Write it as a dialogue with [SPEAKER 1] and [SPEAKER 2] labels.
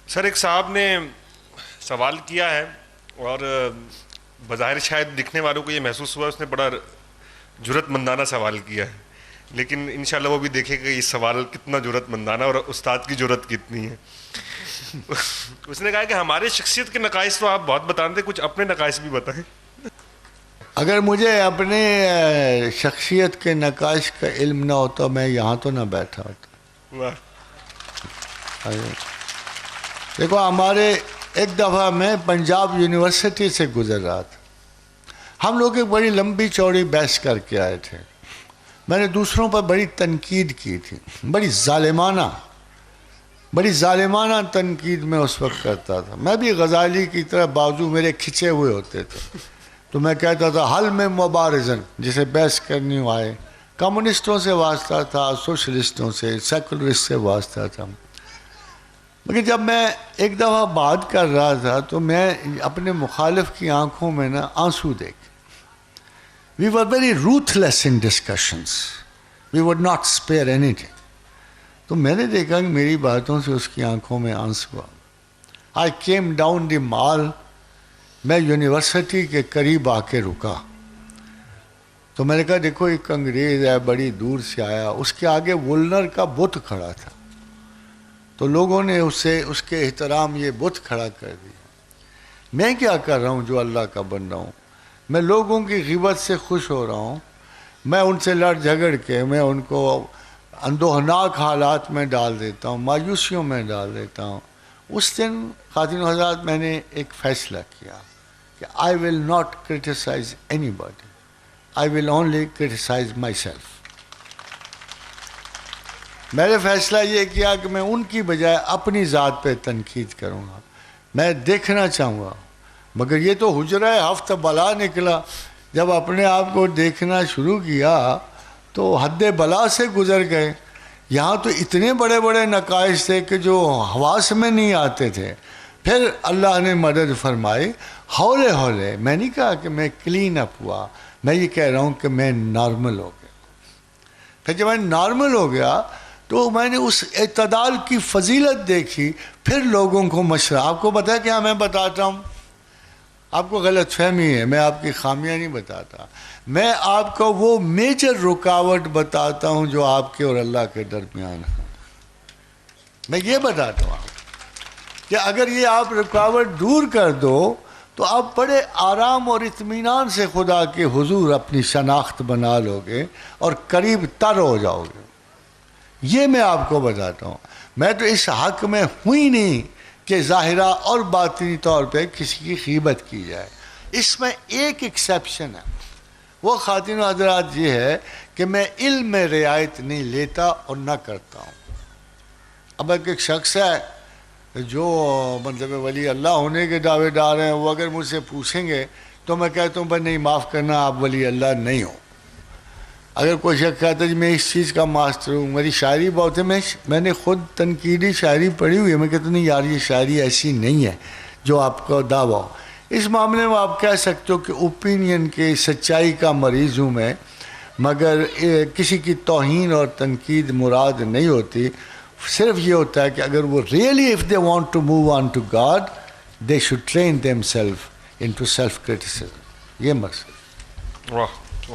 [SPEAKER 1] سر ایک صاحب نے سوال کیا ہے اور بظاہر شاید دکھنے والوں کو یہ محسوس ہوا اس نے بڑا جرأت مندانہ سوال کیا ہے، لیکن انشاءاللہ وہ بھی دیکھے گا یہ سوال کتنا جرأت مندانہ اور استاد کی جرأت کتنی ہے۔ اس نے کہا کہ ہمارے شخصیت کے نقائص تو آپ بہت بتاتے ہیں، کچھ اپنے نقائص بھی بتائیں۔
[SPEAKER 2] اگر مجھے اپنے شخصیت کے نقائص کا علم نہ ہوتا میں یہاں تو نہ بیٹھا ہوتا۔
[SPEAKER 1] واہ،
[SPEAKER 2] دیکھو ہمارے ایک دفعہ میں پنجاب یونیورسٹی سے گزر رہا تھا، ہم لوگ ایک بڑی لمبی چوڑی بحث کر کے آئے تھے، میں نے دوسروں پر بڑی تنقید کی تھی، بڑی ظالمانہ تنقید میں اس وقت کرتا تھا۔ میں بھی غزالی کی طرح بازو میرے کھچے ہوئے ہوتے تھے، تو میں کہتا تھا حل میں مبارزن، جسے بحث کرنی ہو آئے، کمیونسٹوں سے واسطہ تھا، سوشلسٹوں سے، سیکولرسٹ سے واسطہ تھا۔ لیکن جب میں ایک دفعہ بات کر رہا تھا تو میں اپنے مخالف کی آنکھوں میں نا آنسو دیکھ، we were very ruthless in discussions, we would not spare anything۔ تو میں نے دیکھا کہ میری باتوں سے اس کی آنکھوں میں آنسو آ۔ I came down the mall، میں یونیورسٹی کے قریب آ کے رکا، تو میں نے کہا دیکھو ایک انگریز ہے بڑی دور سے آیا، اس کے آگے وولنر کا بت کھڑا تھا، تو لوگوں نے اس کے احترام یہ بت کھڑا کر دیا۔ میں کیا کر رہا ہوں جو اللہ کا بندہ ہوں، میں لوگوں کی غیبت سے خوش ہو رہا ہوں، میں ان سے لڑ جھگڑ کے میں ان کو اندوہناک حالات میں ڈال دیتا ہوں، مایوسیوں میں ڈال دیتا ہوں۔ اس دن خواتین و حضرات میں نے ایک فیصلہ کیا کہ I will not criticize anybody، I will only criticize myself۔ میں نے فیصلہ یہ کیا کہ میں ان کی بجائے اپنی ذات پہ تنقید کروں گا، میں دیکھنا چاہوں گا۔ مگر یہ تو حجرہ ہفت بلا نکلا، جب اپنے آپ کو دیکھنا شروع کیا تو حد بلا سے گزر گئے۔ یہاں تو اتنے بڑے بڑے نقائص تھے کہ جو حواس میں نہیں آتے تھے، پھر اللہ نے مدد فرمائی، ہولے ہولے۔ میں نہیں کہا کہ میں کلین اپ ہوا، میں یہ کہہ رہا ہوں کہ میں نارمل ہو گیا۔ پھر جب میں نارمل ہو گیا تو میں نے اس اعتدال کی فضیلت دیکھی، پھر لوگوں کو مشورہ۔ آپ کو پتہ ہے کیا میں بتاتا ہوں؟ آپ کو غلط فہمی ہے، میں آپ کی خامیاں نہیں بتاتا، میں آپ کو وہ میجر رکاوٹ بتاتا ہوں جو آپ کے اور اللہ کے درمیان ہے۔ میں یہ بتاتا ہوں کہ اگر یہ آپ رکاوٹ دور کر دو تو آپ بڑے آرام اور اطمینان سے خدا کے حضور اپنی شناخت بنا لو گے اور قریب تر ہو جاؤ گے۔ یہ میں آپ کو بتاتا ہوں۔ میں تو اس حق میں ہوئی نہیں کہ ظاہرہ اور باطنی طور پہ کسی کی غیبت کی جائے۔ اس میں ایک ایکسیپشن ہے، وہ خواتین و حضرات یہ ہے کہ میں علم میں رعایت نہیں لیتا اور نہ کرتا ہوں۔ اب ایک شخص ہے جو مطلب ولی اللہ ہونے کے دعوے دار ہیں، وہ اگر مجھ سے پوچھیں گے تو میں کہتا ہوں بھائی نہیں، معاف کرنا، آپ ولی اللہ نہیں ہو۔ اگر کوئی شخص کہتا ہے جی میں اس چیز کا ماسٹر ہوں، میری شاعری بہت ہے، میں نے خود تنقیدی شاعری پڑھی ہوئی ہے، میں کہتا ہوں نہیں یار یہ شاعری ایسی نہیں ہے جو آپ کا دعویٰ ہو۔ اس معاملے میں آپ کہہ سکتے ہو کہ اوپینین کے سچائی کا مریض ہوں میں، مگر کسی کی توہین اور تنقید مراد نہیں ہوتی۔ صرف یہ ہوتا ہے کہ اگر وہ really if they want to move on to God they should train them self in to self criticism, یہ مقصد۔
[SPEAKER 1] واہ،